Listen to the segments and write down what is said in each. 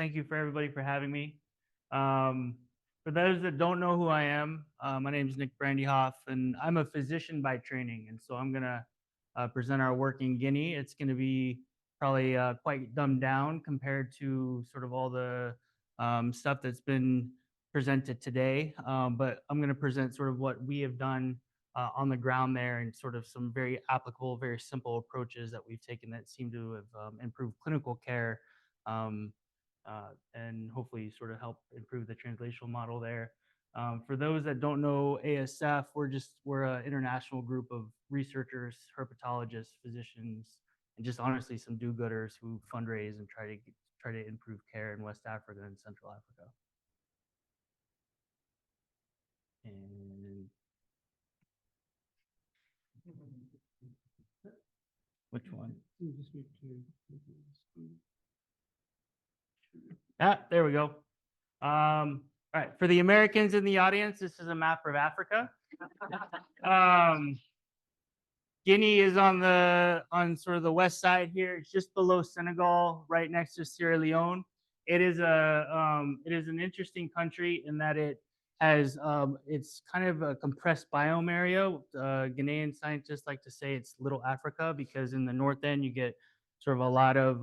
thank you for everybody for having me. For those that don't know who I am, my name is Nicklaus Brandehoff, and I'm a physician by training. And so I'm going to present our work in Guinea. It's going to be probably quite dumbed down compared to sort of all the stuff that's been presented today. But I'm going to present sort of what we have done on the ground there and sort of some very applicable, very simple approaches that we've taken that seem to have improved clinical care um, and hopefully sort of help improve the translational model there. For those that don't know ASF, we're an international group of researchers, herpetologists, physicians, and just honestly some do-gooders who fundraise and try to improve care in West Africa and Central Africa. And which one? There we go. All right, for the Americans in the audience, this is a map of Africa. Guinea is on sort of the west side here. It's just below Senegal, right next to Sierra Leone. It is an interesting country in that it's kind of a compressed biome area. Ghanaian scientists like to say it's Little Africa because in the north end you get sort of a lot of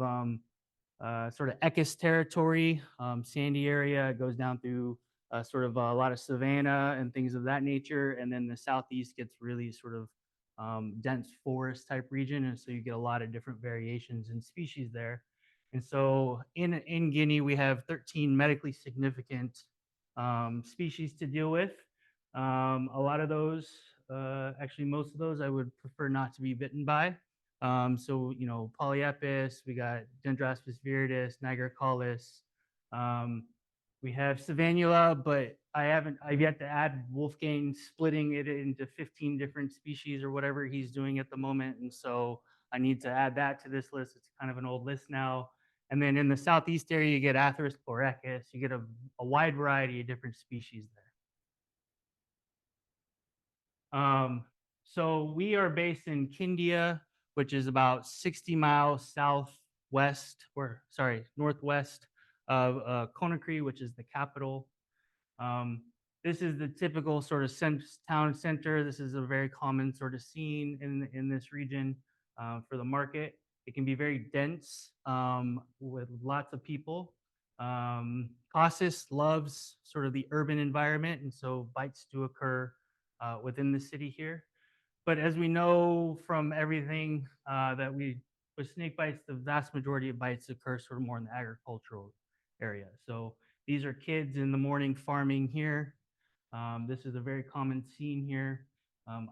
sort of Ekis territory, sandy area. It goes down through sort of a lot of savanna and things of that nature. And then the southeast gets really sort of dense forest type region. And so you get a lot of different variations in species there. And so in Guinea, we have 13 medically significant species to deal with. A lot of those, actually most of those I would prefer not to be bitten by. So, Polyepis, we got Dendrospis viridis, Nigercollis. We have Savannula, but I've yet to add Wolfgang splitting it into 15 different species or whatever he's doing at the moment. And so I need to add that to this list. It's kind of an old list now. And then in the southeast area, you get Atheris chlorechis. You get a wide variety of different species there. So we are based in Kindia, which is about 60 miles northwest of Conakry, which is the capital. This is the typical sort of town center. This is a very common sort of scene in this region for the market. It can be very dense with lots of people. Cassis loves sort of the urban environment, and so bites do occur within the city here. But as we know from everything with snake bites, the vast majority of bites occur sort of more in the agricultural area. So these are kids in the morning farming here. This is a very common scene here.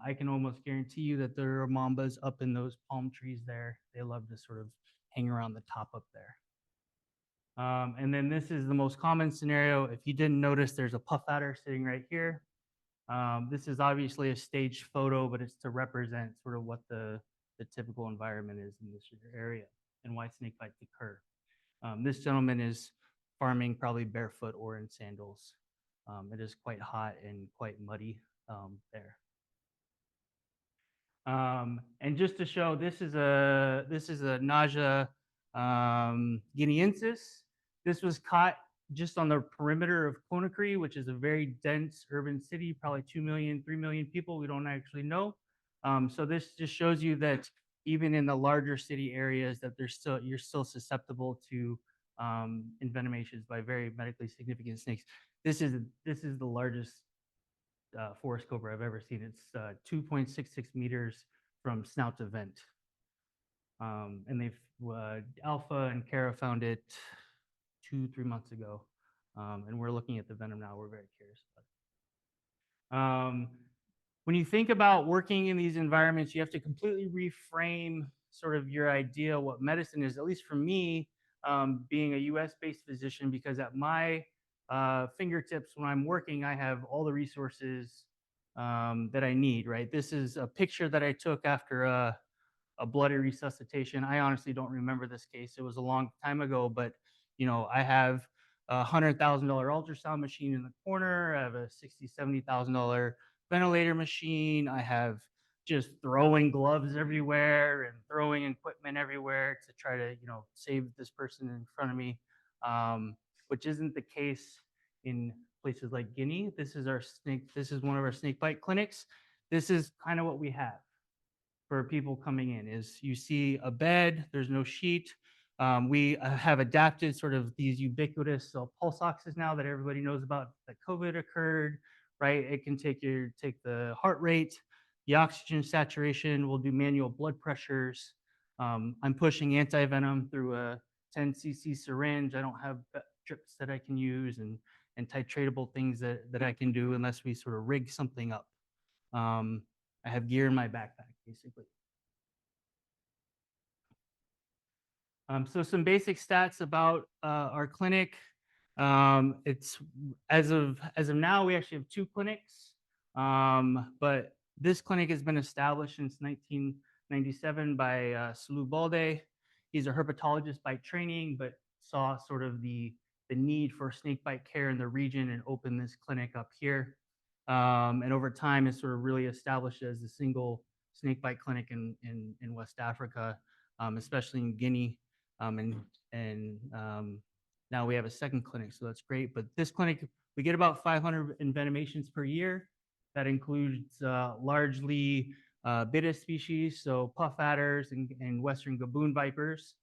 I can almost guarantee you that there are mambas up in those palm trees there. They love to sort of hang around the top up there. And then this is the most common scenario. If you didn't notice, there's a puff adder sitting right here. This is obviously a staged photo, but it's to represent sort of what the typical environment is in this area and why snake bites occur. This gentleman is farming probably barefoot or in sandals. It is quite hot and quite muddy there. And just to show, this is a Naja guineensis. This was caught just on the perimeter of Conakry, which is a very dense urban city, probably 2 million, 3 million people. We don't actually know. So this just shows you that even in the larger city areas, that you're still susceptible to envenomations by very medically significant snakes. This is the largest forest cobra I've ever seen. It's 2.66 meters from snout to vent. And they've Alpha and Kara found it 2-3 months ago, and we're looking at the venom now. We're very curious about it. When you think about working in these environments, you have to completely reframe sort of your idea what medicine is. At least for me, being a U.S.-based physician, because at my fingertips when I'm working, I have all the resources that I need. Right. This is a picture that I took after a bloody resuscitation. I honestly don't remember this case. It was a long time ago, but I have a $100,000 ultrasound machine in the corner. I have a $60,000, $70,000 ventilator machine. I have just throwing gloves everywhere and throwing equipment everywhere to try to, save this person in front of me. which isn't the case in places like Guinea. This is one of our snake bite clinics. This is kind of what we have for people coming in is you see a bed, there's no sheet. We have adapted sort of these ubiquitous pulse oxes now that everybody knows about that COVID occurred, right? It can take the heart rate, the oxygen saturation, we'll do manual blood pressures. I'm pushing anti-venom through a 10 cc syringe. I don't have drips that I can use and titratable things that I can do unless we sort of rig something up. I have gear in my backpack, basically. So some basic stats about our clinic. It's as of now, we actually have 2 clinics, but this clinic has been established since 1997 by Salou Balde. He's a herpetologist by training, but saw sort of the need for snakebite care in the region and opened this clinic up here. And over time, it's sort of really established as the single snakebite clinic in West Africa, especially in Guinea. Now we have a second clinic, so that's great. But this clinic, we get about 500 envenomations per year. That includes largely betta species, so puff adders and western gaboon vipers.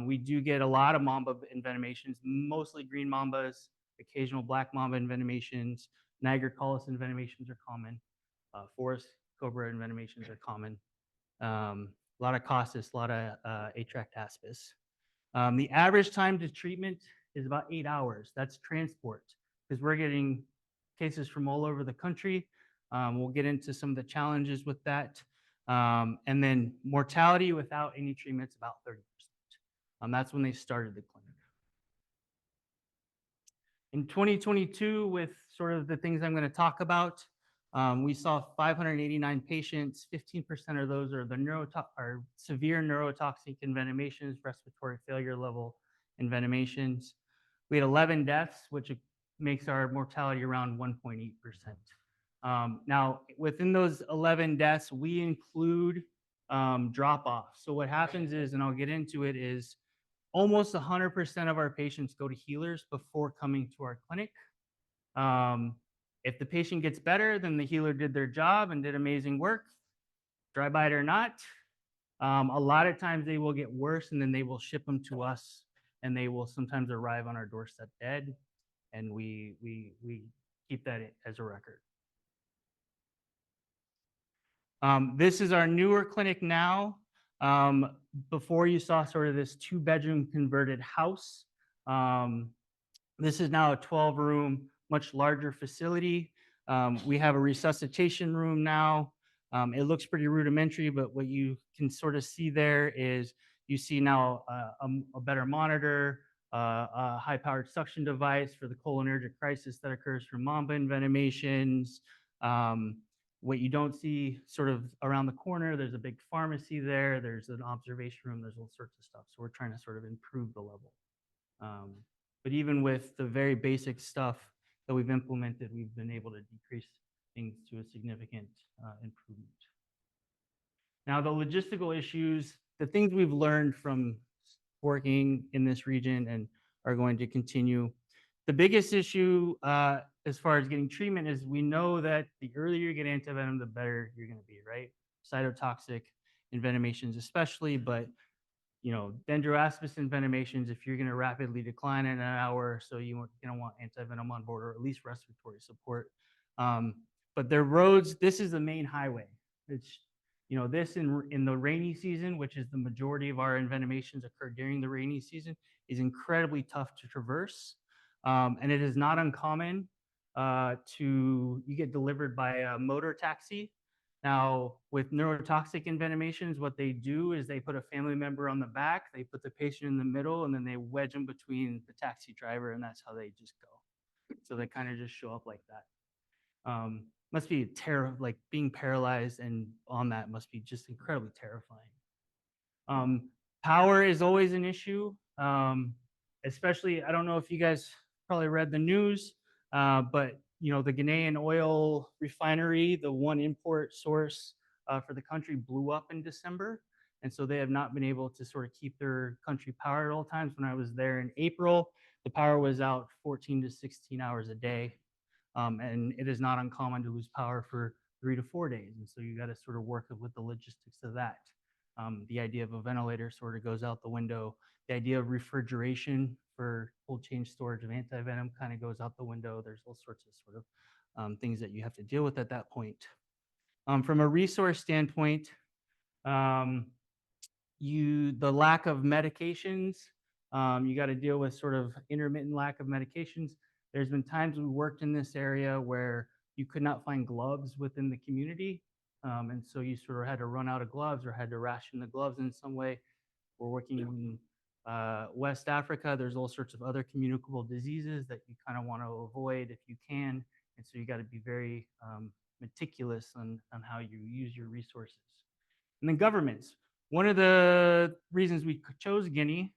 We do get a lot of mamba envenomations, mostly green mambas, occasional black mamba envenomations. Nigercollis envenomations are common. Forest cobra envenomations are common. A lot of costus, a lot of atractaspis. The average time to treatment is about 8 hours. That's transport, because we're getting cases from all over the country. We'll get into some of the challenges with that. And then mortality without any treatment is about 30%. That's when they started the clinic. In 2022, with sort of the things I'm going to talk about, we saw 589 patients. 15% of those are severe neurotoxic envenomations, respiratory failure level envenomations. We had 11 deaths, which makes our mortality around 1.8%. Now, within those 11 deaths, we include drop-off. So what happens is, and I'll get into it, is almost 100% of our patients go to healers before coming to our clinic. If the patient gets better, then the healer did their job and did amazing work, dry bite or not. A lot of times they will get worse and then they will ship them to us and they will sometimes arrive on our doorstep dead. And we keep that as a record. This is our newer clinic now. Before you saw sort of this 2-bedroom converted house. This is now a 12-room, much larger facility. We have a resuscitation room now. It looks pretty rudimentary, but what you can sort of see there is you see now a better monitor, a high-powered suction device for the cholinergic crisis that occurs from mamba envenomations. What you don't see sort of around the corner, there's a big pharmacy there, there's an observation room, there's all sorts of stuff. So we're trying to sort of improve the level. But even with the very basic stuff that we've implemented, we've been able to decrease things to a significant improvement. Now, the logistical issues, the things we've learned from working in this region and are going to continue. The biggest issue as far as getting treatment is we know that the earlier you get antivenom, the better you're going to be, right? Cytotoxic envenomations especially, but Dendroaspis envenomations, if you're going to rapidly decline in an hour, so you're going to want antivenom on board or at least respiratory support. But their roads, this is the main highway. It's, this in the rainy season, which is the majority of our envenomations occur during the rainy season, is incredibly tough to traverse. And it is not uncommon you get delivered by a motor taxi. Now, with neurotoxic envenomations, what they do is they put a family member on the back, they put the patient in the middle, and then they wedge them between the taxi driver, and that's how they just go. So they kind of just show up like that. Must be like being paralyzed and on that must be just incredibly terrifying. Power is always an issue, especially, I don't know if you guys probably read the news, but the Ghanaian oil refinery, the one import source for the country, blew up in December. And so they have not been able to sort of keep their country powered at all times. When I was there in April, the power was out 14 to 16 hours a day. And it is not uncommon to lose power for 3 to 4 days. And so you got to sort of work with the logistics of that. The idea of a ventilator sort of goes out the window. The idea of refrigeration for cold chain storage of antivenom kind of goes out the window. There's all sorts of sort of things that you have to deal with at that point. From a resource standpoint, the lack of medications, you got to deal with sort of intermittent lack of medications. There's been times we worked in this area where you could not find gloves within the community. And so you sort of had to run out of gloves or had to ration the gloves in some way. We're working in West Africa. There's all sorts of other communicable diseases that you kind of want to avoid if you can. And so you got to be very meticulous on how you use your resources. And then governments. One of the reasons we chose Guinea,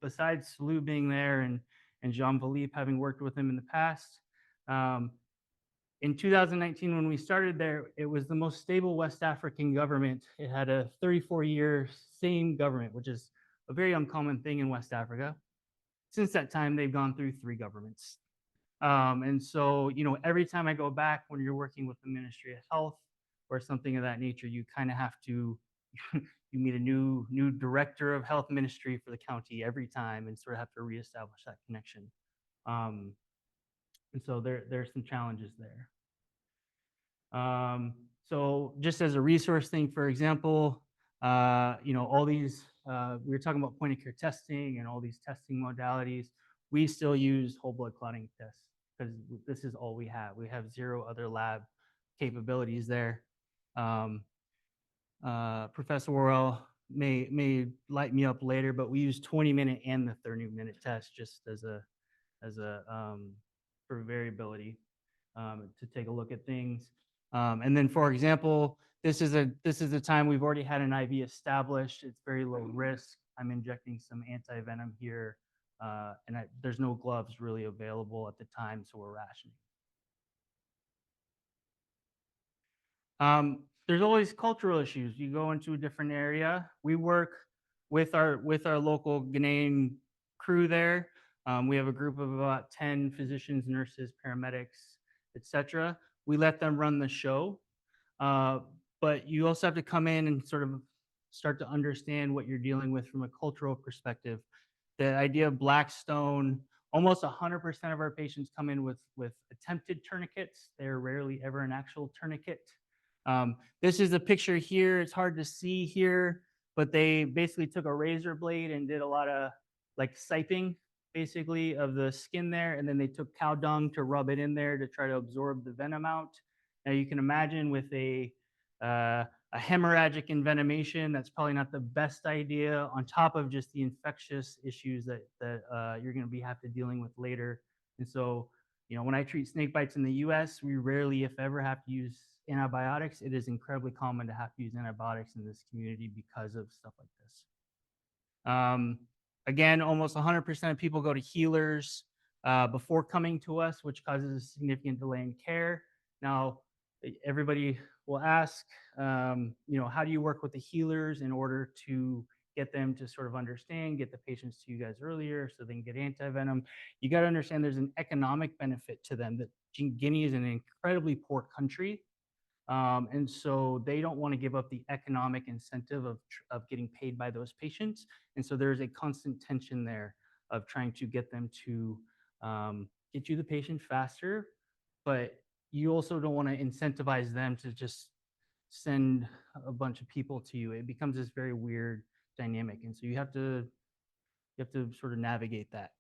besides Lou being there and Jean-Philippe having worked with him in the past, in 2019, when we started there, it was the most stable West African government. It had a 34-year same government, which is a very uncommon thing in West Africa. Since that time, they've gone through 3 governments. And so, you know, every time I go back, when you're working with the Ministry of Health or something of that nature, you kind of have to, you meet a new director of health ministry for the county every time and sort of have to reestablish that connection. And so there's some challenges there. So just as a resource thing, for example, you know, all these, we were talking about point of care testing and all these testing modalities. We still use whole blood clotting tests because this is all we have. We have 0 other lab capabilities there. Professor Worrell may light me up later, but we use 20-minute and the 30-minute test just as a for variability to take a look at things. And then, for example, this is a time we've already had an IV established. It's very low risk. I'm injecting some anti-venom here, and there's no gloves really available at the time, so we're rationing. There's always cultural issues. You go into a different area. We work with our local Ghanaian crew there. We have a group of about 10 physicians, nurses, paramedics, etc. We let them run the show, but you also have to come in and sort of start to understand what you're dealing with from a cultural perspective. The idea of Blackstone, almost 100% of our patients come in with attempted tourniquets. They're rarely ever an actual tourniquet. This is a picture here. It's hard to see here, but they basically took a razor blade and did a lot of like siping, basically, of the skin there, and then they took cow dung to rub it in there to try to absorb the venom out. Now you can imagine with a hemorrhagic envenomation, that's probably not the best idea, on top of just the infectious issues that you're going to have to dealing with later. And so, you know, when I treat snake bites in the US, we rarely, if ever, have to use antibiotics. It is incredibly common to have to use antibiotics in this community because of stuff like this. Again, almost 100% of people go to healers before coming to us, which causes a significant delay in care. Now, everybody will ask, you know, how do you work with the healers in order to get them to sort of understand, get the patients to you guys earlier so they can get antivenom? You got to understand there's an economic benefit to them, that Guinea is an incredibly poor country. And so they don't want to give up the economic incentive of getting paid by those patients. And so there's a constant tension there of trying to get them to get you the patient faster, but you also don't want to incentivize them to just send a bunch of people to you. It becomes this very weird dynamic. And so you have to sort of navigate that.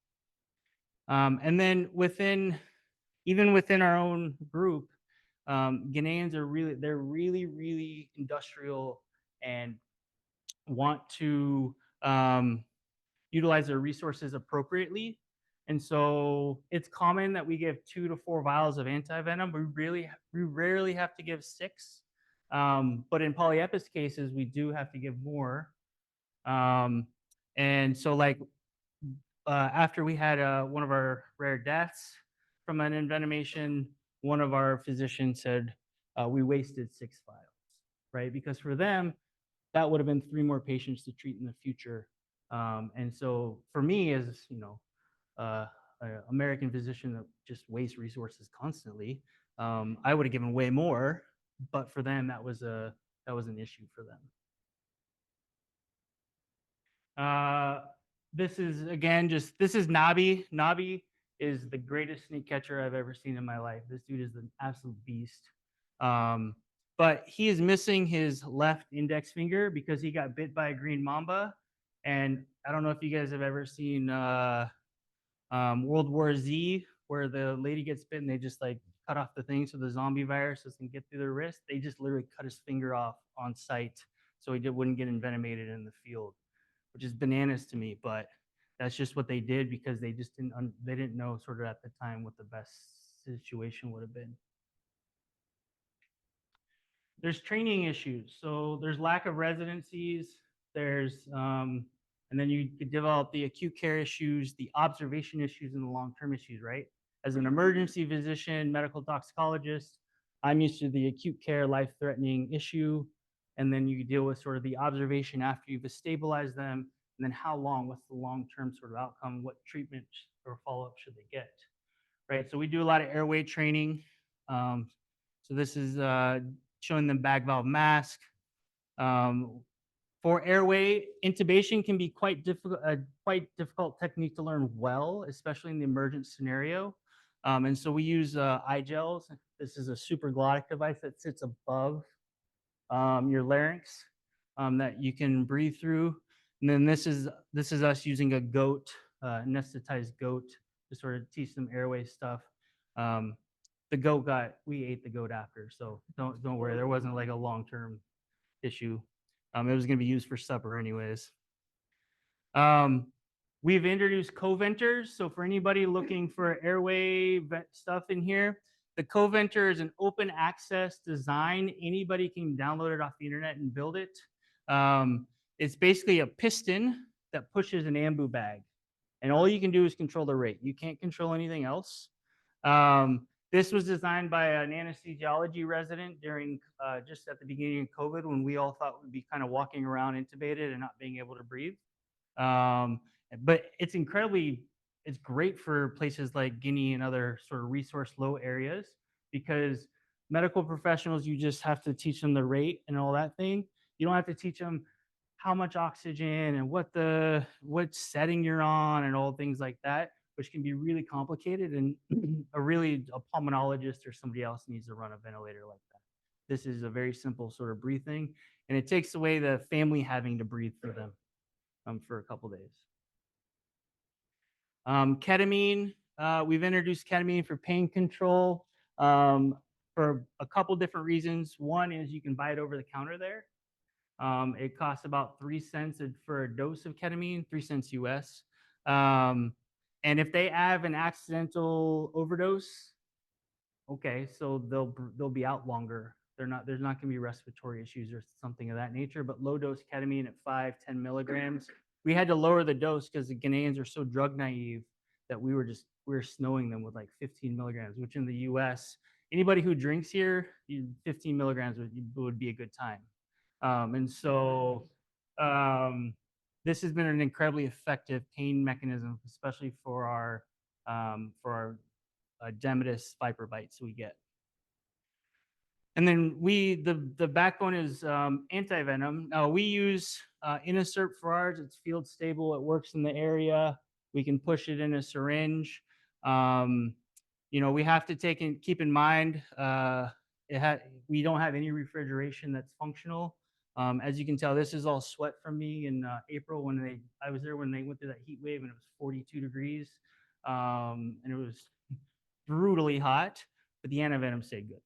And then even within our own group, Ghanaians are really industrial and want to utilize their resources appropriately. And so it's common that we give 2 to 4 vials of antivenom. We rarely have to give 6. But in polyepis cases, we do have to give more. And so like after we had one of our rare deaths from an envenomation, one of our physicians said, we wasted 6 vials, right? Because for them, that would have been 3 more patients to treat in the future. And so for me, as uh, an American physician that just wastes resources constantly, I would have given way more, but for them, that was an issue for them. This is again this is Nabi. Nabi is the greatest snake catcher I've ever seen in my life. This dude is an absolute beast. Um, but he is missing his left index finger because he got bit by a green mamba. And I don't know if you guys have ever seen World War Z, where the lady gets bit and they just like cut off the thing so the zombie virus doesn't get through their wrist. They just literally cut his finger off on site so he wouldn't get envenomated in the field, which is bananas to me, but that's just what they did because they just didn't know sort of at the time what the best situation would have been. There's training issues. So there's lack of residencies. There's and then you could develop the acute care issues, the observation issues, and the long-term issues, right? As an emergency physician, medical toxicologist, I'm used to the acute care, life-threatening issue, and then you deal with sort of the observation after you've stabilized them, and then how long, what's the long-term sort of outcome, what treatment or follow-up should they get, right? So we do a lot of airway training. So this is showing them bag valve mask. For airway, intubation can be quite difficult technique to learn well, especially in the emergent scenario. And so we use eye gels. This is a supraglottic device that sits above your larynx that you can breathe through. And then this is us using a goat, anesthetized goat, to sort of teach them airway stuff. The goat we ate the goat after, so don't worry, there wasn't like a long-term issue. It was going to be used for supper anyways. We've introduced coventers. So for anybody looking for airway stuff in here, the coventer is an open access design. Anybody can download it off the internet and build it. It's basically a piston that pushes an ambu bag. And all you can do is control the rate. You can't control anything else. This was designed by an anesthesiology resident during just at the beginning of COVID, when we all thought we'd be kind of walking around intubated and not being able to breathe. But it's great for places like Guinea and other sort of resource low areas, because medical professionals, you just have to teach them the rate and all that thing. You don't have to teach them how much oxygen and what setting you're on and all things like that, which can be really complicated, and a pulmonologist or somebody else needs to run a ventilator like that. This is a very simple sort of breathing, and it takes away the family having to breathe for them for a couple days. Ketamine, we've introduced ketamine for pain control for a couple different reasons. One is you can buy it over the counter there. It costs about 3 cents for a dose of ketamine, 3 cents US. And if they have an accidental overdose, okay, so they'll be out longer. There's not going to be respiratory issues or something of that nature. But low dose ketamine at 5-10 milligrams, we had to lower the dose because the Guineans are so drug naive that we were snowing them with like 15 milligrams, which in the U.S., anybody who drinks here, 15 milligrams would be a good time. And so this has been an incredibly effective pain mechanism, especially for our Demetis viper bites we get. And then the backbone is anti-venom. Now we use Inacert for ours. It's field stable. It works in the area. We can push it in a syringe. We have to keep in mind we don't have any refrigeration that's functional. As you can tell, this is all sweat from me in April I was there when they went through that heat wave and it was 42 degrees. And it was brutally hot, but the antivenom stayed good.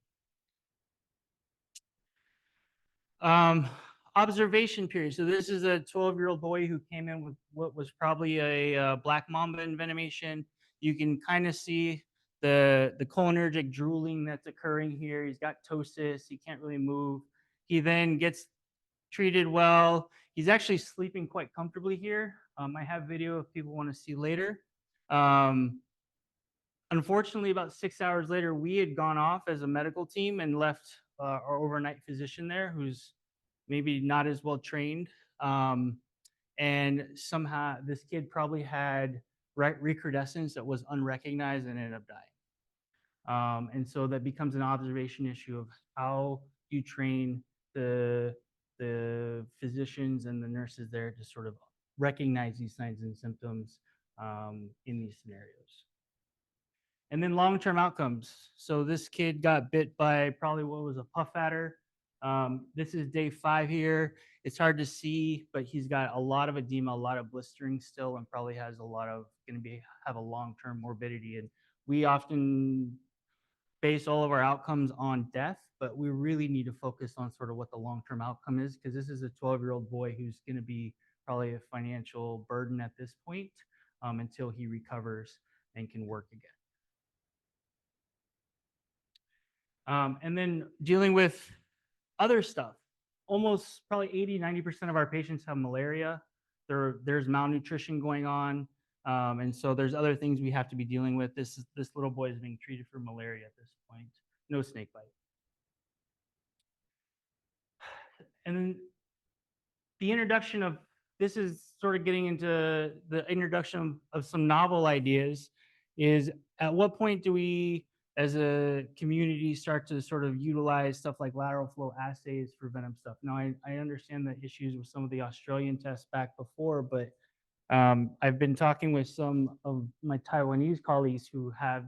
Observation period. So this is a 12-year-old boy who came in with what was probably a black mamba envenomation. You can kind of see the cholinergic drooling that's occurring here. He's got ptosis. He can't really move. He then gets treated well. He's actually sleeping quite comfortably here. I have video if people want to see later. Unfortunately, about 6 hours later, we had gone off as a medical team and left our overnight physician there, who's maybe not as well trained. And somehow this kid probably had recrudescence that was unrecognized and ended up dying. And so that becomes an observation issue of how you train the physicians and the nurses there to sort of recognize these signs and symptoms in these scenarios. And then long-term outcomes. So this kid got bit by probably what was a puff adder. This is day 5 here. It's hard to see, but he's got a lot of edema, a lot of blistering still, and probably has a lot of have a long-term morbidity. And we often base all of our outcomes on death, but we really need to focus on sort of what the long-term outcome is, because this is a 12-year-old boy who's going to be probably a financial burden at this point until he recovers and can work again. And then dealing with other stuff. Almost probably 80–90% of our patients have malaria. There's malnutrition going on. And so there's other things we have to be dealing with. This little boy is being treated for malaria at this point. No snake bite. And then the introduction of, this is sort of getting into the introduction of some novel ideas, is at what point do we as a community start to sort of utilize stuff like lateral flow assays for venom stuff? Now, I understand the issues with some of the Australian tests back before, but I've been talking with some of my Taiwanese colleagues who have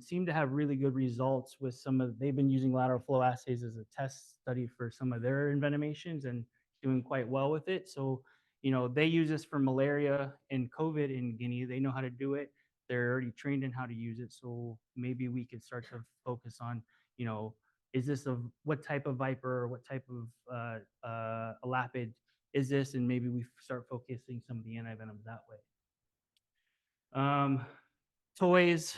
seem to have really good results with they've been using lateral flow assays as a test study for some of their envenomations and doing quite well with it. So, they use this for malaria and COVID in Guinea. They know how to do it. They're already trained in how to use it. So maybe we could start to focus on, is this what type of viper or what type of elapid is this? And maybe we start focusing some of the antivenoms that way. Toys,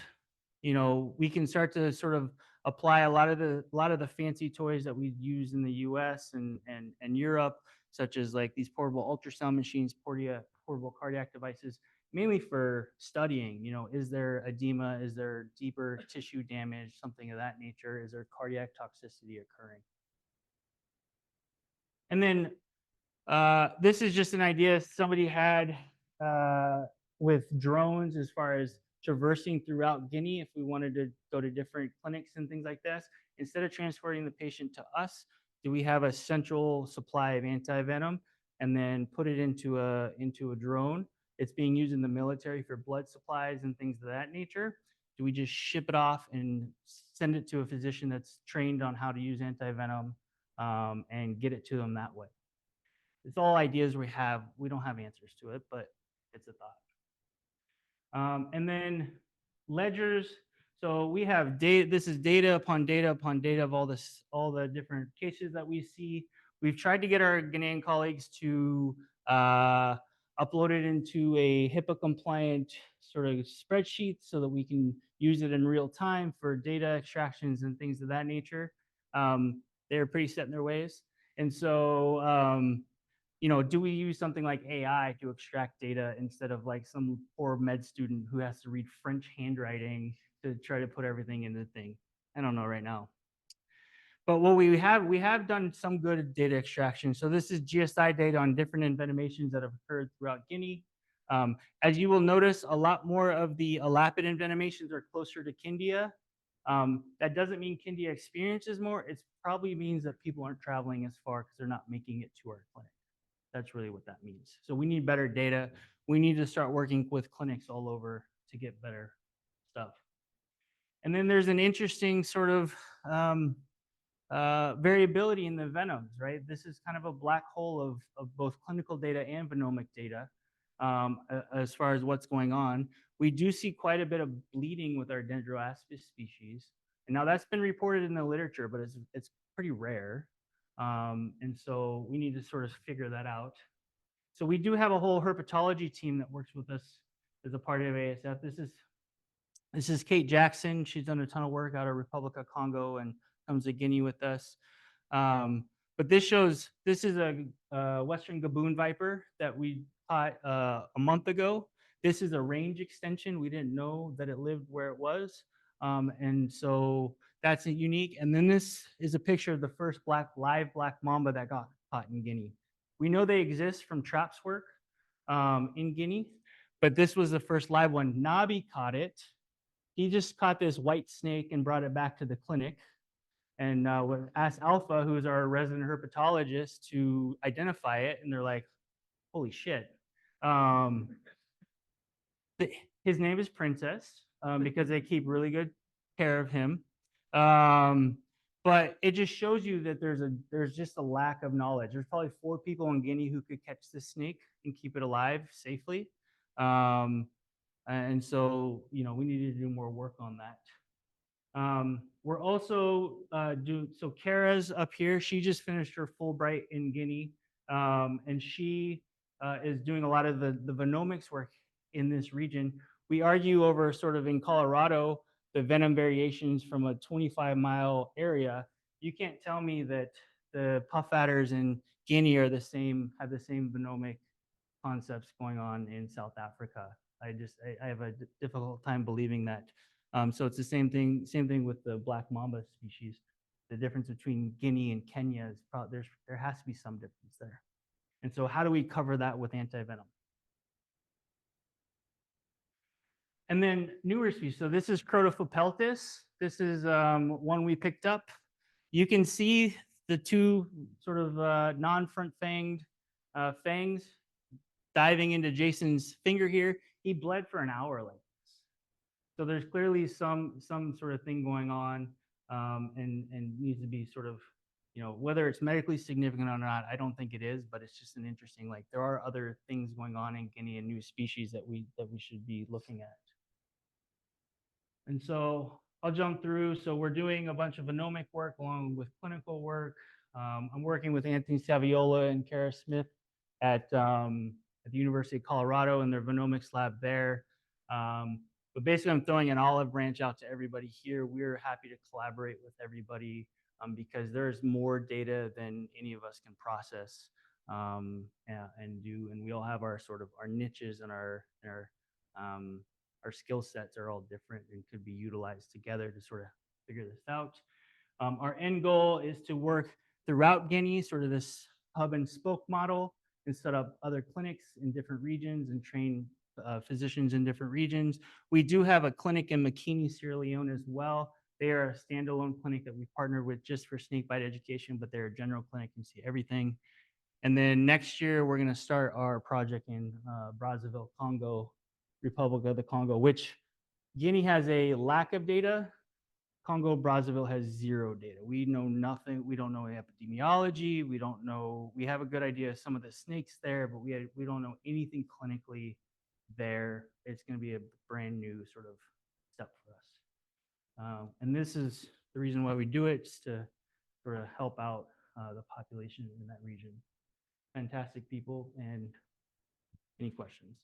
we can start to sort of apply a lot of the fancy toys that we use in the US and Europe, such as like these portable ultrasound machines, portable cardiac devices, mainly for studying, is there edema, is there deeper tissue damage, something of that nature, is there cardiac toxicity occurring? And then this is just an idea somebody had with drones as far as traversing throughout Guinea. If we wanted to go to different clinics and things like this, instead of transporting the patient to us, do we have a central supply of anti-venom and then put it into a drone? It's being used in the military for blood supplies and things of that nature. Do we just ship it off and send it to a physician that's trained on how to use anti-venom and get it to them that way? It's all ideas we have. We don't have answers to it, but it's a thought. And then ledgers. So we have data. This is data upon data upon data of all the different cases that we see. We've tried to get our Ghanaian colleagues to upload it into a HIPAA compliant sort of spreadsheet so that we can use it in real time for data extractions and things of that nature. They're pretty set in their ways. And so do we use something like AI to extract data instead of like some poor med student who has to read French handwriting to try to put everything in the thing? I don't know right now. But what we have done some good data extraction. So this is GSI data on different envenomations that have occurred throughout Guinea. As you will notice, a lot more of the elapid envenomations are closer to Kindia. That doesn't mean Kindia experiences more. It probably means that people aren't traveling as far because they're not making it to our clinic. That's really what that means. So we need better data. We need to start working with clinics all over to get better stuff. And then there's an interesting sort of variability in the venoms, right? This is kind of a black hole of both clinical data and venomic data as far as what's going on. We do see quite a bit of bleeding with our Dendroaspis species. And now that's been reported in the literature, but it's pretty rare. And so we need to sort of figure that out. So we do have a whole herpetology team that works with us as a part of ASF. This is Kate Jackson. She's done a ton of work out of Republic of Congo and comes to Guinea with us. But this is a Western Gaboon viper that we caught a month ago. This is a range extension. We didn't know that it lived where it was. And so that's unique. And then this is a picture of the first live black mamba that got caught in Guinea. We know they exist from traps work in Guinea, but this was the first live one. Nabi caught it. He just caught this white snake and brought it back to the clinic, and asked Alpha, who's our resident herpetologist, to identify it, and they're like, holy shit. His name is Princess because they keep really good care of him. But it just shows you that there's just a lack of knowledge. There's probably 4 people in Guinea who could catch this snake and keep it alive safely. And so, we needed to do more work on that. We're also so Kara's up here. She just finished her Fulbright in Guinea, and she is doing a lot of the Venomics work in this region. We argue over sort of in Colorado, the venom variations from a 25-mile area. You can't tell me that the puff adders in Guinea have the same venomic concepts going on in South Africa. I have a difficult time believing that. So it's the same thing with the black mamba species. The difference between Guinea and Kenya is probably there has to be some difference there. And so how do we cover that with anti-venom? And then newer species. So this is Crotophelpeltis. This is one we picked up. You can see the 2 sort of non-front fanged fangs diving into Jason's finger here. He bled for an hour like this. So there's clearly some sort of thing going on, and needs to be sort of, whether it's medically significant or not, I don't think it is, but it's just an interesting, like, there are other things going on in Guinea and new species that we should be looking at. And so I'll jump through. So we're doing a bunch of venomic work along with clinical work. I'm working with Anthony Saviola and Kara Smith at the University of Colorado in their Venomics lab there. But basically, I'm throwing an olive branch out to everybody here. We're happy to collaborate with everybody because there's more data than any of us can process and do. And we all have our sort of our niches and our skill sets are all different and could be utilized together to sort of figure this out. Our end goal is to work throughout Guinea, sort of this hub and spoke model, and set up other clinics in different regions and train physicians in different regions. We do have a clinic in Makini, Sierra Leone as well. They are a standalone clinic that we partnered with just for snakebite education, but they're a general clinic and see everything. And then next year, we're going to start our project in Brazzaville, Congo, Republic of the Congo, which Guinea has a lack of data. Congo Brazzaville has 0 data. We know nothing. We don't know epidemiology. We don't know. We have a good idea of some of the snakes there, but we don't know anything clinically there. It's going to be a brand new sort of step for us. And this is the reason why we do it, just to sort of help out the population in that region. Fantastic people. And any questions?